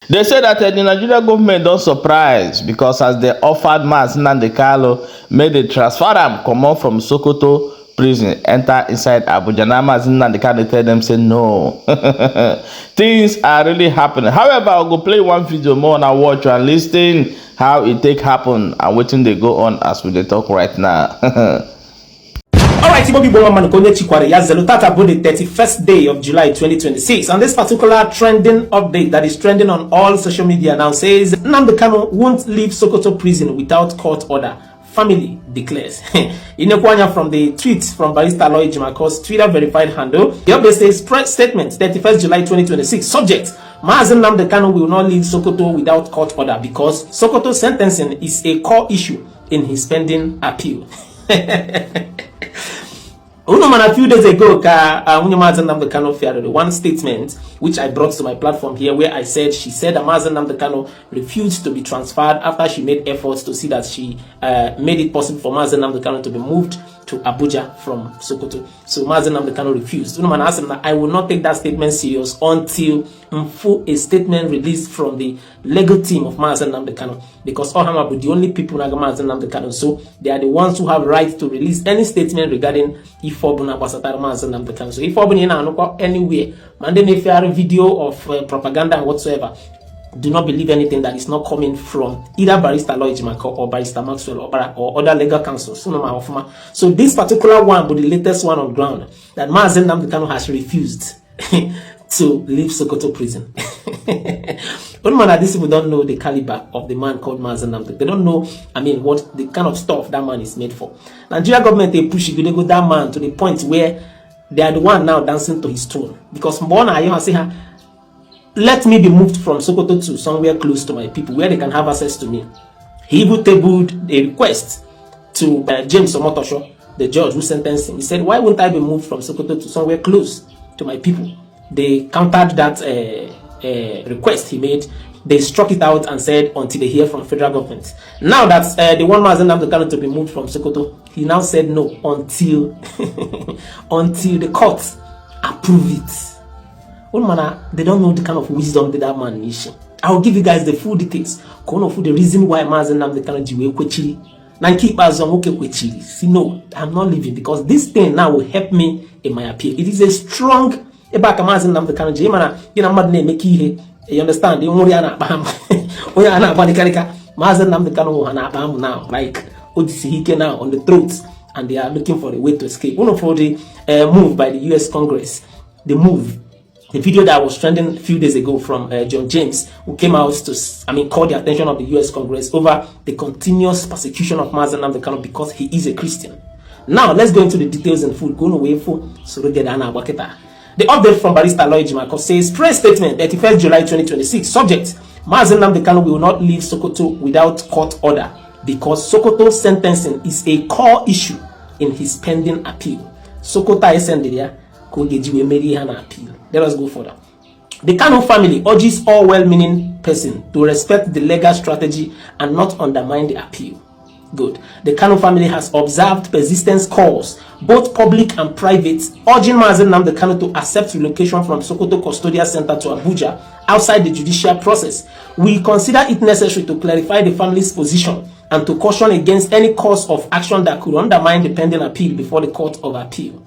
They say that the Nigerian government don't surprise because as they offered Nnamdi made the transfer them come out from Sokoto prison, enter inside Abuja. Now Nnamdi tell them say no. Things are really happening. However, I'll go play one video more and watch and listen how it take happen and waiting they go on as we talk right now. Alright, Ibobi Boman Konye Chikware Yazelutata about the 31st day of July 2026. And this particular trending update that is trending on all social media now says Nnamdi Kanu won't leave Sokoto prison without court order. Family declares. Inekwanya from the tweet from Barrister Lloyd Jimako's Twitter verified handle. The update says press statement 31st July 2026. Subject: Mazi Nnamdi Kanu will not leave Sokoto without court order because Sokoto sentencing is a core issue in his pending appeal. A few days ago, Mazi Nnamdi Kanu shared one statement which I brought to my platform here, where I said she said that Mazi Nnamdi Kanu refused to be transferred after she made efforts to see that she made it possible for Mazi Nnamdi Kanu to be moved to Abuja from Sokoto. So Mazi Nnamdi Kanu refused. I asked him that I will not take that statement serious until a statement released from the legal team of Mazi Nnamdi Kanu, because Ohama are the only people who Mazi Nnamdi Kanu, so they are the ones who have right to release any statement regarding Ifobuna Basatara Mazi Nnamdi Kanu. So Ifobuna anywhere, and then if you are a video of propaganda and whatsoever, do not believe anything that is not coming from either Barrister Lloyd Jimaco or Barrister Maxwell or other legal counsels. So this particular one, but the latest one on ground, that Mazi Nnamdi Kanu has refused to leave Sokoto prison. These people don't know the caliber of the man called Mazi Nnamdi. They don't know, what the kind of stuff that man is made for. Nigeria government, they push it, they go that man to the point where they are the one now dancing to his throne. Because Mbona say, let me be moved from Sokoto to somewhere close to my people where they can have access to me. He even tabled a request to James Omotosho, the judge who sentenced him. He said, why wouldn't I be moved from Sokoto to somewhere close to my people? They countered that request he made. They struck it out and said until they hear from federal government. Now that the one Mazi Nnamdi Kanu to be moved from Sokoto, he now said no until until the courts approve it. They don't know the kind of wisdom that man is. I'll give you guys the full details. The reason why Mazi Nnamdi Kanu jiwe kwechiri. Now keep us on okay kwechiri. See, no, I'm not leaving because this thing now will help me in my appeal. It is a strong Mazi Nnamdi Kanu jimana madne mekihe. You understand? The only ana bam. Oya ana banikarika. Mazi Nnamdi Kanu ana bam now. Like Odisihike now on the throat, and they are looking for a way to escape. One for the move by the US Congress. The video that was trending a few days ago from John James, who came out to, call the attention of the US Congress over the continuous persecution of Mazi Nnamdi Kanu because he is a Christian. Now, let's go into the details in full. Go away for the update from Barrister Lloyd Jimaco says, press statement 31st July 2026, subject: Mazi Nnamdi Kanu will not leave Sokoto without court order because Sokoto sentencing is a core issue in his pending appeal. Sokoto SNDR. Let us go further. The Kanu family urges all well-meaning person to respect the legal strategy and not undermine the appeal. Good. The Kanu family has observed persistent calls, both public and private, urging Mazi Nnamdi Kanu to accept relocation from Sokoto Custodial Center to Abuja outside the judicial process. We consider it necessary to clarify the family's position and to caution against any course of action that could undermine the pending appeal before the Court of Appeal.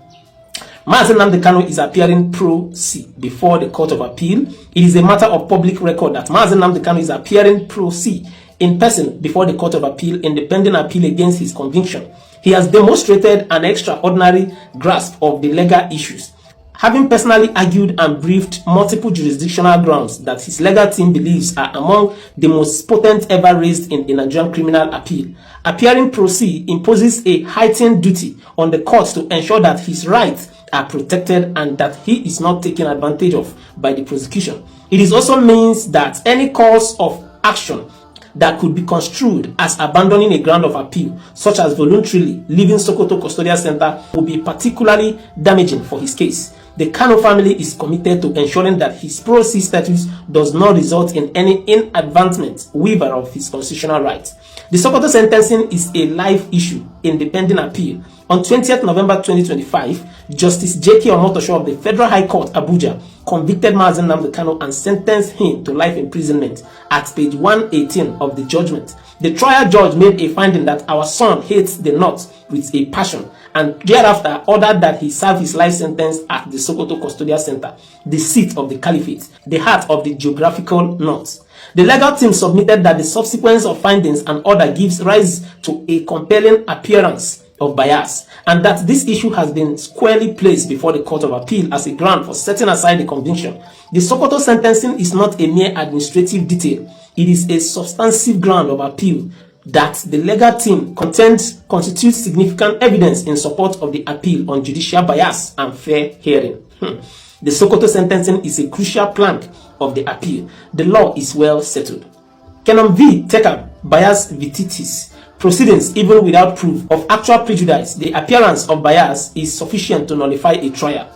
Mazi Nnamdi Kanu is appearing pro se before the Court of Appeal. It is a matter of public record that Mazi Nnamdi Kanu is appearing pro se in person before the Court of Appeal in the pending appeal against his conviction. He has demonstrated an extraordinary grasp of the legal issues, having personally argued and briefed multiple jurisdictional grounds that his legal team believes are among the most potent ever raised in the Nigerian criminal appeal. Appearing pro se imposes a heightened duty on the court to ensure that his rights are protected and that he is not taken advantage of by the prosecution. It is also means that any course of action that could be construed as abandoning a ground of appeal, such as voluntarily leaving Sokoto Custodial Center, will be particularly damaging for his case. The Kanu family is committed to ensuring that his pro se status does not result in any inadvancement waiver of his constitutional rights. The Sokoto sentencing is a live issue in the pending appeal. On 20th November 2025, Justice J.K. Omotosho of the Federal High Court, Abuja, convicted Mazi Nnamdi Kanu and sentenced him to life imprisonment at page 118 of the judgment. The trial judge made a finding that our son hates the North with a passion, and thereafter ordered that he serve his life sentence at the Sokoto Custodial Center, the seat of the Caliphate, the heart of the geographical North. The legal team submitted that the subsequence of findings and order gives rise to a compelling appearance of bias, and that this issue has been squarely placed before the Court of Appeal as a ground for setting aside the conviction. The Sokoto sentencing is not a mere administrative detail. It is a substantive ground of appeal that the legal team contends constitutes significant evidence in support of the appeal on judicial bias and fair hearing. The Sokoto sentencing is a crucial plank of the appeal. The law is well settled. Kanu v. Teka bias vititis proceedings, even without proof of actual prejudice, the appearance of bias is sufficient to nullify a trial.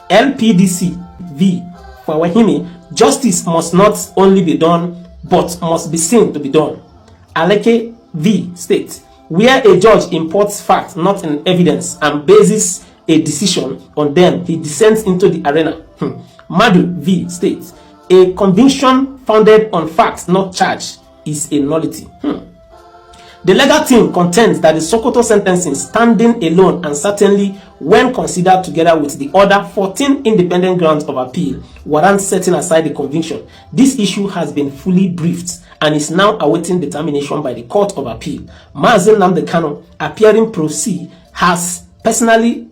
LPDC v. Fawahimi, justice must not only be done but must be seen to be done. Aleke v. State, where a judge imports facts not in evidence and bases a decision on them, he descends into the arena. Madu v. State, a conviction founded on facts not charged is a nullity. The legal team contends that the Sokoto sentencing, standing alone and certainly when considered together with the other 14 independent grounds of appeal, warrants setting aside the conviction. This issue has been fully briefed and is now awaiting determination by the Court of Appeal. Mazi Nnamdi Kanu, appearing pro se, has personally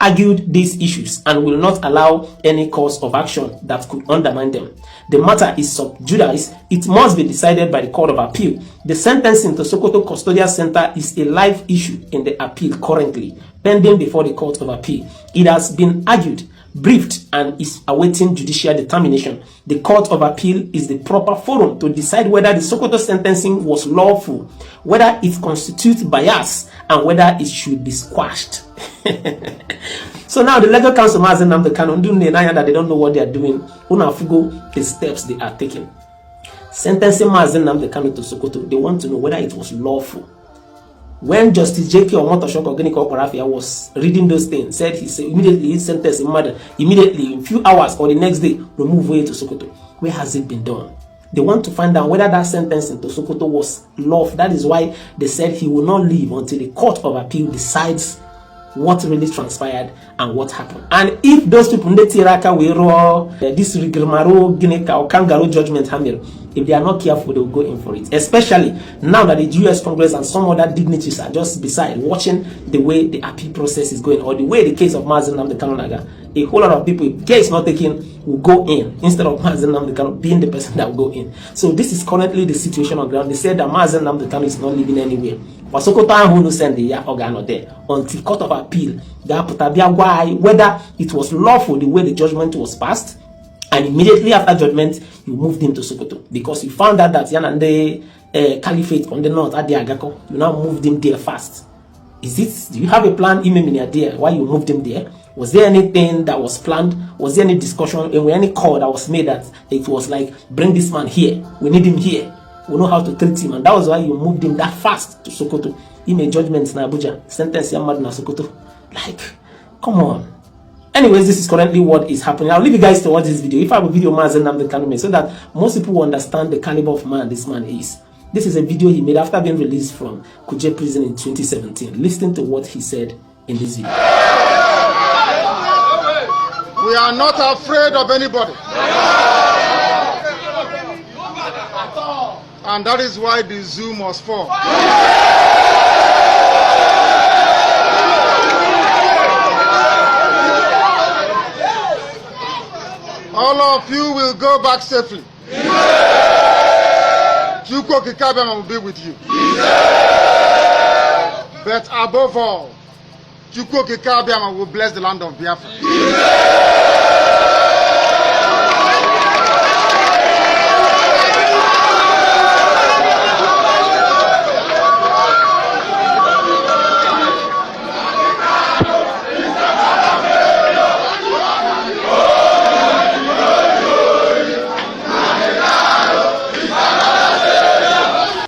argued these issues and will not allow any course of action that could undermine them. The matter is sub judice. It must be decided by the Court of Appeal. The sentencing to Sokoto Custodial Center is a live issue in the appeal currently, pending before the Court of Appeal. It has been argued, briefed, and is awaiting judicial determination. The Court of Appeal is the proper forum to decide whether the Sokoto sentencing was lawful, whether it constitutes bias, and whether it should be squashed. So now the legal counsel Mazi Nnamdi Kanu that they don't know what they are doing. Unafugo the steps they are taking. Sentencing Mazi Nnamdi Kanu to Sokoto, they want to know whether it was lawful. When Justice J.K. Omotosho was reading those things, said immediately he sentenced him murder, immediately in few hours or the next day, remove way to Sokoto. Where has it been done? They want to find out whether that sentencing to Sokoto was lawful. That is why they said he will not leave until the Court of Appeal decides what really transpired and what happened. And if those people this Rigmaro, Gineka, or Kangaroo judgment hammer, if they are not careful, they will go in for it. Especially now that the US Congress and some other dignitaries are just beside watching the way the appeal process is going, or the way the case of Mazi Nnamdi Kanu. A whole lot of people, if case not taken, will go in instead of Mazi Nnamdi Kanu being the person that will go in. So this is currently the situation on ground. They said that Mazi Nnamdi Kanu is not living anywhere. For Sokoto who send the organ there until Court of Appeal, whether it was lawful the way the judgment was passed, and immediately after judgment you moved him to Sokoto because you found out that Nnamdi Caliphate on the north at the Agako, you now moved him there fast. Is it? Do you have a plan, there? Why you moved him there? Was there anything that was planned? Was there any discussion? And any call that was made that it was like, bring this man here, we need him here, we know how to treat him, and that was why you moved him that fast to Sokoto? He made judgments in Abuja, sentence Yamad na Sokoto. Like, come on. Anyways, this is currently what is happening. I'll leave you guys to watch this video. If I have a video Mazi Nnamdi Kanu so that most people will understand the caliber of man this man is. This is a video he made after being released from Kuje prison in 2017. Listen to what he said in this video. We are not afraid of anybody. And that is why the zoo must fall. All of you will go back safely. Chuko Kikabema will be with you. But above all, Chuko Kikabema will bless the land of Biafra.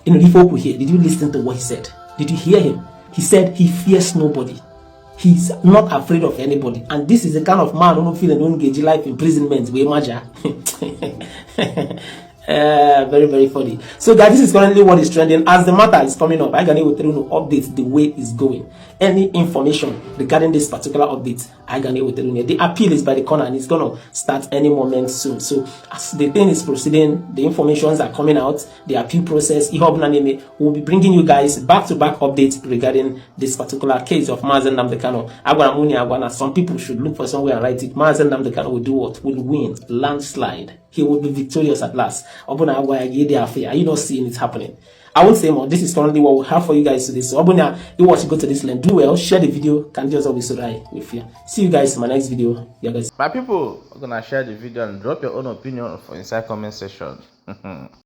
In Rifoku here, did you listen to what he said? Did you hear him? He said he fears nobody. He's not afraid of anybody, and this is the kind of man who don't feel and don't engage life imprisonment. We imagine. Very, very funny. So guys, this is currently what is trending. As the matter is coming up, I can able to update the way it's going. Any information regarding this particular update, I can able to the appeal is by the corner and it's gonna start any moment soon. So as the thing is proceeding, the informations are coming out, the appeal process, will be bringing you guys back-to-back updates regarding this particular case of Mazi Nnamdi Kanu. Some people should look for somewhere and write it. Mazi Nnamdi Kanu will do what? Will win, landslide. He will be victorious at last. Are you not seeing it happening? I won't say more. This is currently what we have for you guys today. So you want to go to this link, do well, share the video. Can just always with you. See you guys in my next video. Yeah, guys. My people are gonna share the video and drop your own opinion for inside comment section.